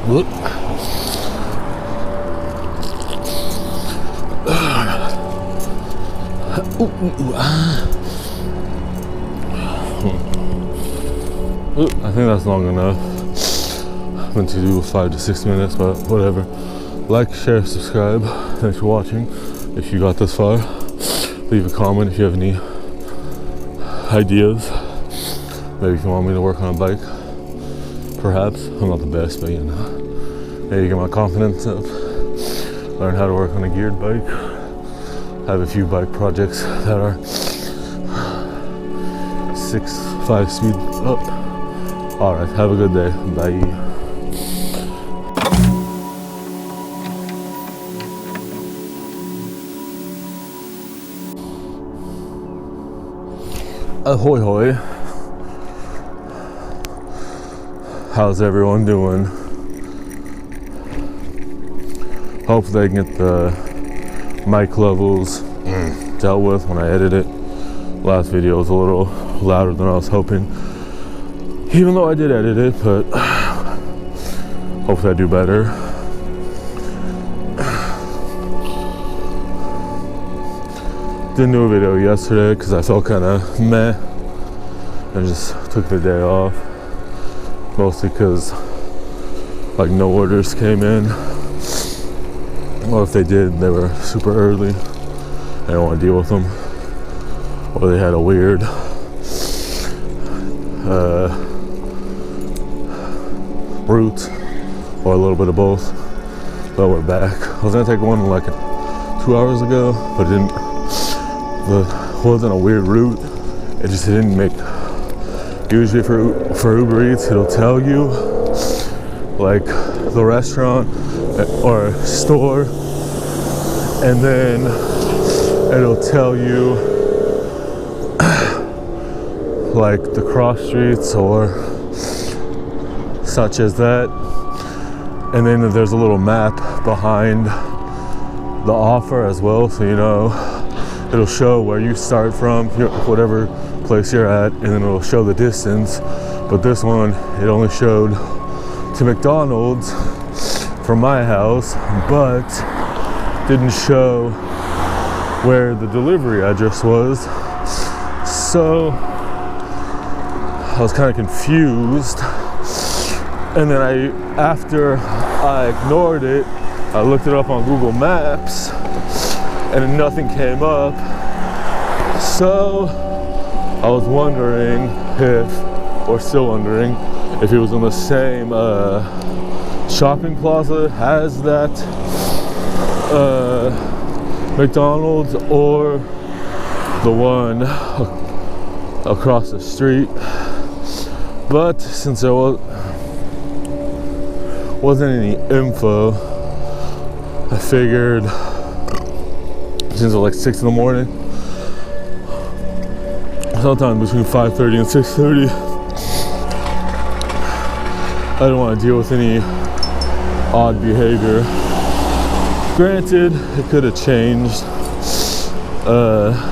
Look. I think that's long enough. I meant to do 5 to 6 minutes, but whatever. Like, share, subscribe. Thanks for watching. If you got this far, leave a comment if you have any ideas. Maybe if you want me to work on a bike. Perhaps. I'm not the best, but you know. Maybe get my confidence up. Learn how to work on a geared bike. I have a few bike projects that are 5 speed up. Alright, have a good day. Bye. Ahoy hoy. How's everyone doing? Hopefully I can get the mic levels dealt with when I edit it. Last video was a little louder than I was hoping. Even though I did edit it, but hopefully I do better. Didn't do a video yesterday because I felt kind of meh. I just took the day off. Mostly because like no orders came in. Or if they did, they were super early. I don't want to deal with them. Or they had a weird route, or a little bit of both. But we're back. I was gonna take one like 2 hours ago, but it didn't. It wasn't a weird route. It just didn't make. Usually for Uber Eats, it'll tell you like the restaurant or store, and then it'll tell you like the cross streets or such as that, and then there's a little map behind the offer as well, so you know it'll show where you start from, whatever place you're at, and then it'll show the distance. But this one, it only showed to McDonald's from my house, but didn't show where the delivery address was. So I was kind of confused, and then after I ignored it, I looked it up on Google Maps and nothing came up. So I was wondering still wondering if it was in the same shopping plaza as that McDonald's, or the one across the street. But since there wasn't any info, I figured, since it was like 6 in the morning, sometime between 5:30 and 6:30, I don't want to deal with any odd behavior. Granted, it could have changed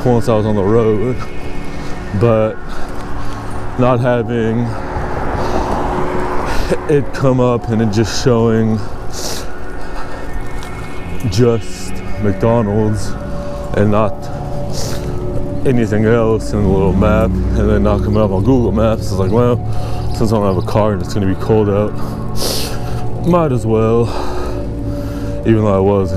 once I was on the road, but not having it come up and it just showing just McDonald's and not anything else in the little map, and then not coming up on Google Maps, it's like, well, since I don't have a car and it's going to be cold out, might as well. Even though I was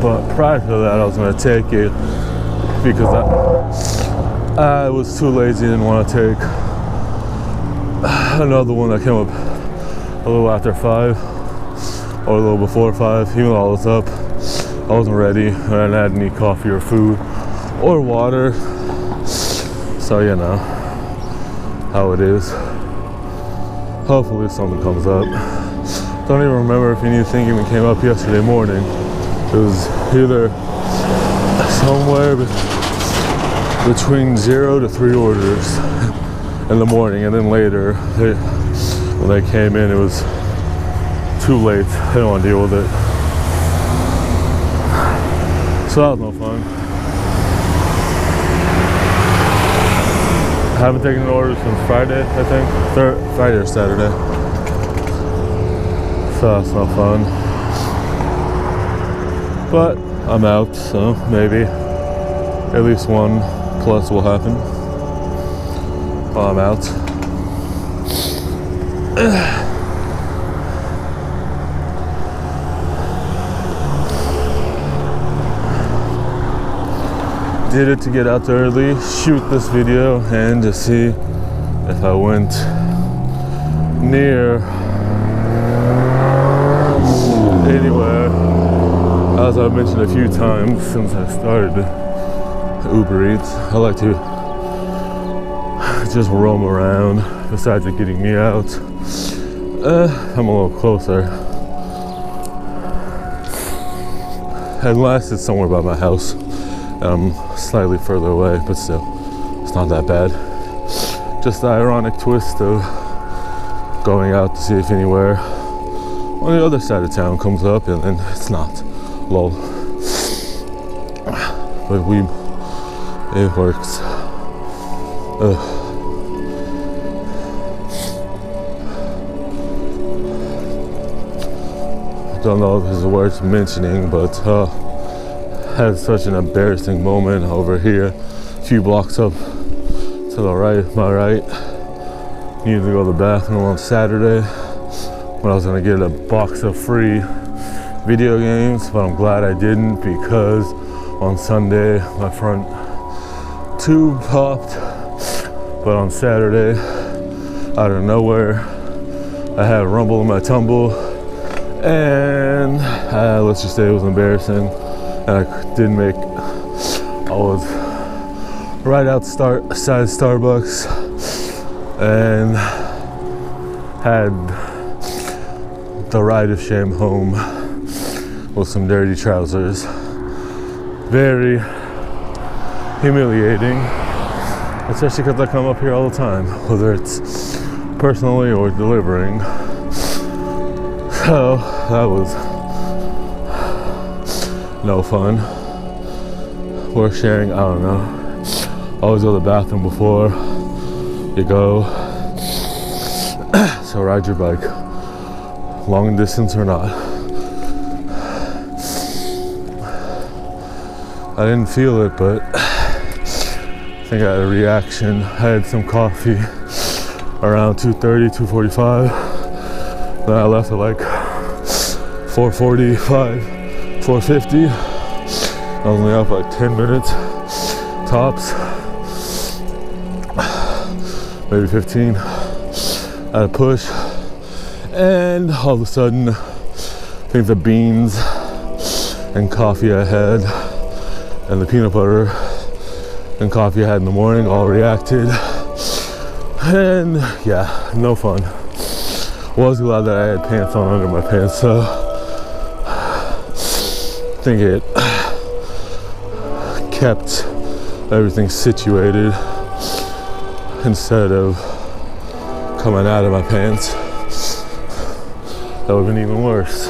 but prior to that, I was going to take it because I was too lazy, didn't want to take another one that came up a little after 5 or a little before 5. Even though I was up, I wasn't ready. I didn't have any coffee or food or water. So you know how it is. Hopefully something comes up. Don't even remember if anything even came up yesterday morning. It was either somewhere between 0 to 3 orders in the morning, and then later when they came in, it was too late. I didn't want to deal with it. So that was no fun. haven't taken an order since Friday, I think. Friday or Saturday. So that's no fun. But I'm out, so maybe at least one plus will happen while I'm out. Did it to get out there early, shoot this video, and to see if I went near anywhere. As I've mentioned a few times since I started Uber Eats, I like to just roam around besides it getting me out. I'm a little closer. Unless it's somewhere by my house and I'm slightly further away, but still, it's not that bad. Just the ironic twist of going out to see if anywhere on the other side of town comes up, and then it's not. Lol. But it works. I don't know if this is worth mentioning, but had such an embarrassing moment over here, a few blocks up to the right, my right. Needed to go to the bathroom on Saturday when I was gonna get a box of free video games, but I'm glad I didn't, because on Sunday my front tube popped. But on Saturday, out of nowhere, I had a rumble in my tumble, and let's just say it was embarrassing. And I was right outside Starbucks and had the ride of shame home with some dirty trousers. Very humiliating, especially because I come up here all the time, whether it's personally or delivering. So that was no fun. Worth sharing, I don't know. Always go to the bathroom before you go. So ride your bike, long distance or not. I didn't feel it, but I think I had a reaction. I had some coffee around 2:30, 2:45. Then I left at like 4:45, 4:50. I was only out for like 10 minutes tops, maybe 15 at a push. And all of a sudden, I think the beans and coffee I had and the peanut butter and coffee I had in the morning all reacted. And yeah, no fun. Was glad that I had pants on under my pants, so I think it kept everything situated instead of coming out of my pants. That would have been even worse.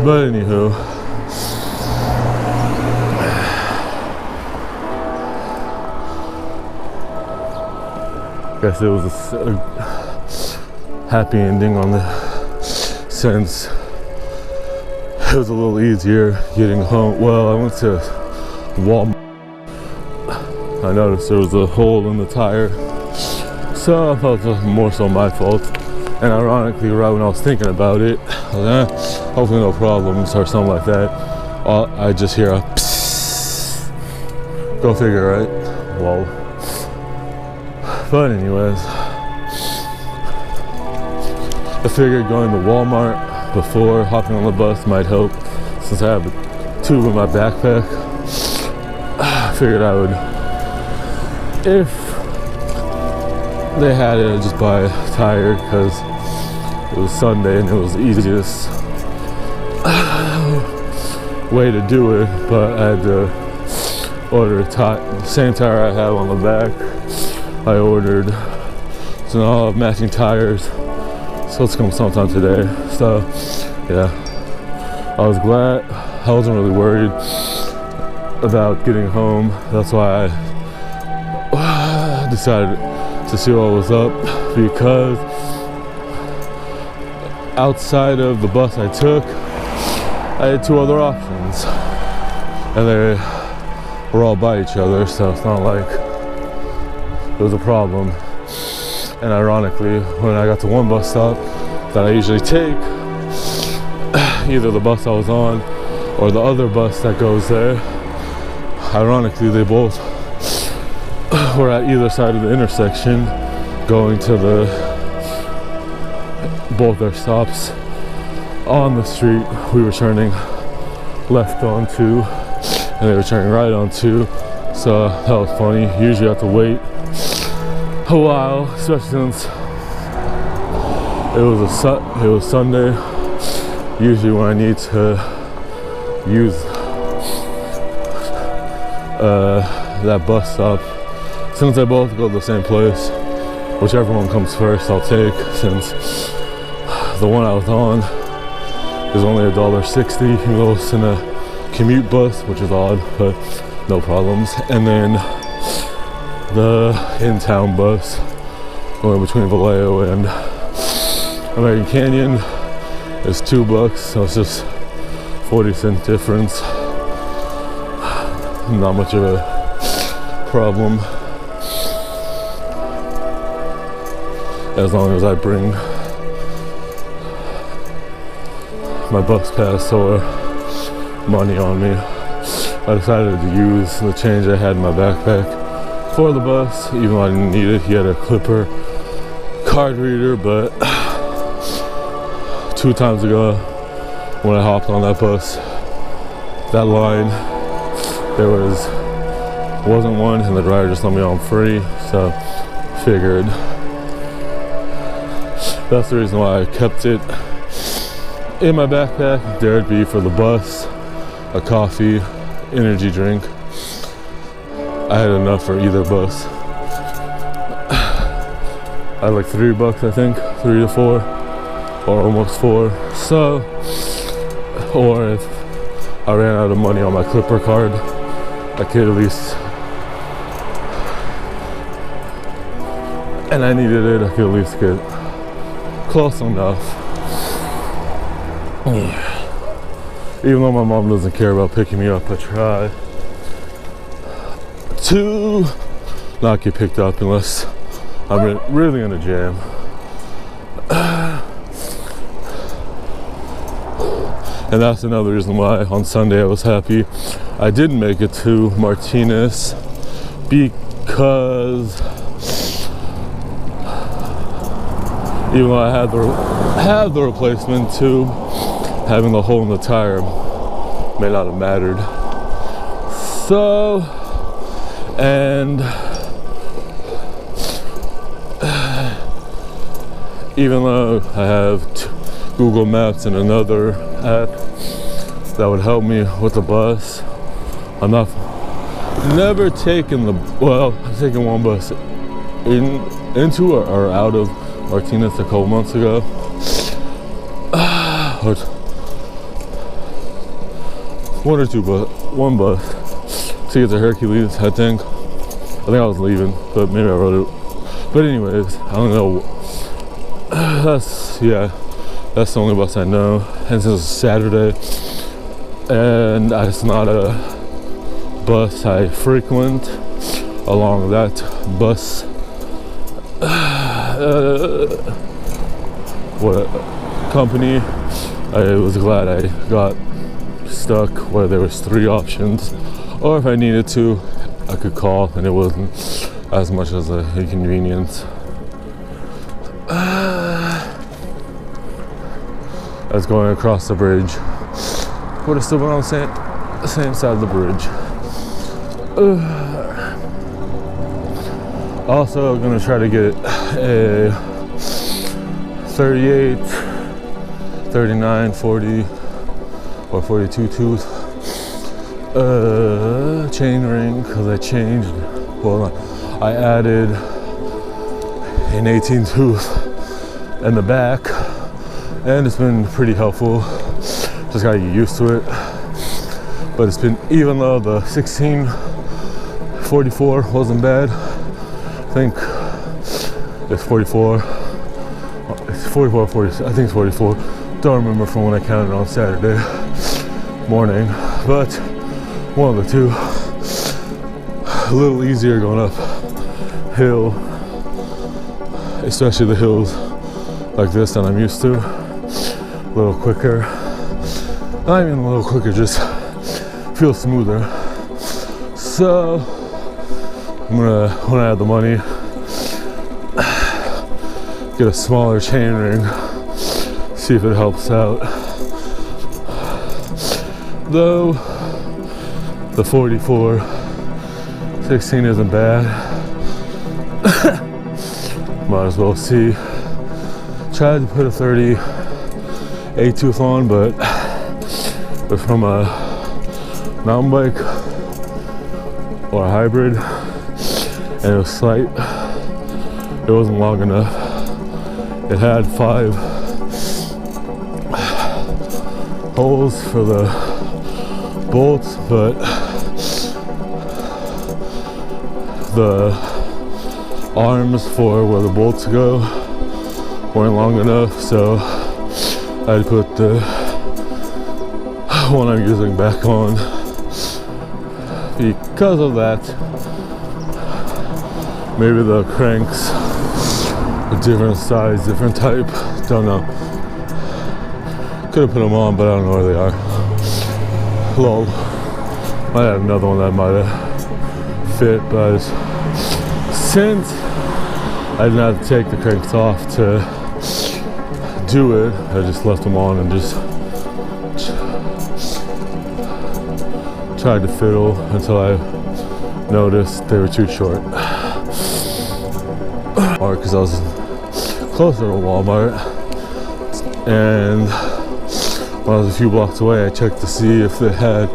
But anywho, I guess it was a happy ending on the sense it was a little easier getting home. Well, I went to Walmart. I noticed there was a hole in the tire, so I thought it was more so my fault. And ironically, right when I was thinking about it, I was, hopefully no problems or something like that. I just hear a psst. Go figure, right? Lol. But anyways, I figured going to Walmart before hopping on the bus might help, since I have a tube in my backpack. I figured I would, if they had it, I'd just buy a tire, because it was Sunday and it was the easiest way to do it. But I had to order a tire, the same tire I have on the back. I ordered, so now I'll have matching tires. So it's come sometime today. So yeah, I was glad. I wasn't really worried about getting home. That's why I decided to see what was up, because outside of the bus I took, I had 2 other options, and they were all by each other, so it's not like it was a problem. And ironically, when I got to one bus stop that I usually take, either the bus I was on or the other bus that goes there, ironically they both were at either side of the intersection going to both their stops on the street we were turning left onto, and they were turning right onto. So that was funny. Usually I have to wait a while, especially since it was Sunday. Usually when I need to use that bus stop, since they both go to the same place, whichever one comes first I'll take, since the one I was on is only $1.60. You can go in a commute bus, which is odd, but no problems. And then the in-town bus going between Vallejo and American Canyon is $2, so it's just 40-cent difference. Not much of a problem, as long as I bring my bus pass or money on me. I decided to use the change I had in my backpack for the bus, even though I didn't need it. He had a Clipper card reader, but 2 times ago when I hopped on that bus, that line, there wasn't one, and the driver just let me on free, so figured that's the reason why I kept it in my backpack. There'd be for the bus a coffee, energy drink. I had enough for either bus. I had like $3, I think, 3 to 4, or almost 4. So, or if I ran out of money on my Clipper card, I could at least, and I needed it, I could at least get close enough. Even though my mom doesn't care about picking me up, I try to not get picked up unless I'm really in a jam. And that's another reason why on Sunday I was happy I didn't make it to Martinez, because even though I had the replacement tube, having the hole in the tire may not have mattered. So, and even though I have Google Maps and another app that would help me with the bus, I'm never taking I've taken one bus into or out of Martinez a couple months ago. One bus to get to Hercules, I think I was leaving, but maybe I wrote it. But anyways, I don't know. That's the only bus I know. And since it's Saturday, and it's not a bus I frequent along that bus company, I was glad I got stuck where there was 3 options, or if I needed to, I could call, and it wasn't as much as an inconvenience. As going across the bridge, would have still been on the same side of the bridge. Also, I'm gonna try to get a 38, 39, 40, or 42 tooth chain ring, because I added an 18 tooth in the back, and it's been pretty helpful. Just gotta get used to it. But it's been, even though the 1644 wasn't bad, think it's 44. It's 44 or 40. I think it's 44. Don't remember from when I counted on Saturday morning, but one of the two. A little easier going up hill, especially the hills like this that I'm used to. A little quicker. Not even a little quicker, just feels smoother. So I'm gonna, when I have the money, get a smaller chain ring, see if it helps out. Though the 44 16 isn't bad. Might as well see. Tried to put a 38 tooth on, but it's from a mountain bike or a hybrid, and it was slight. It wasn't long enough. It had 5 holes for the bolts, but the arms for where the bolts go weren't long enough, so I had to put the one I'm using back on. Because of that, maybe the cranks are different size, different type, don't know. Could have put them on, but I don't know where they are. Lol. I had another one that might have fit, but since I didn't have to take the cranks off to do it, I just left them on and just tried to fiddle until I noticed they were too short. Or because I was closer to Walmart, and when I was a few blocks away, I checked to see if they had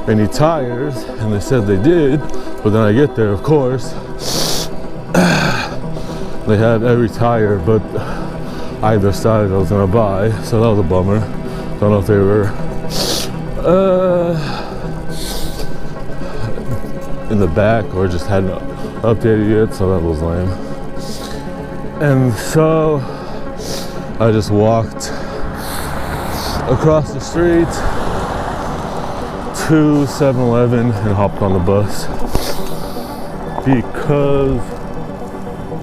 any tires, and they said they did. But then I get there, of course, they had every tire but either side I was gonna buy, so that was a bummer. Don't know if they were in the back or just hadn't updated yet, so that was lame. And so I just walked across the street to 7-Eleven and hopped on the bus because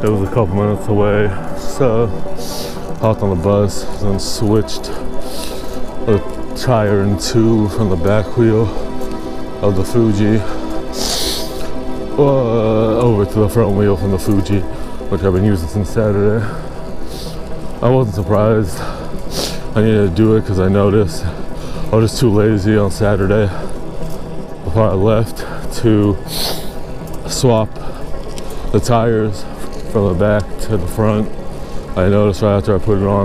it was a couple minutes away. So hopped on the bus and switched a tire and 2 from the back wheel of the Fuji over to the front wheel from the Fuji, which I've been using since Saturday. I wasn't surprised I needed to do it because I noticed I was just too lazy on Saturday before I left to swap the tires from the back to the front. I noticed right after I put it on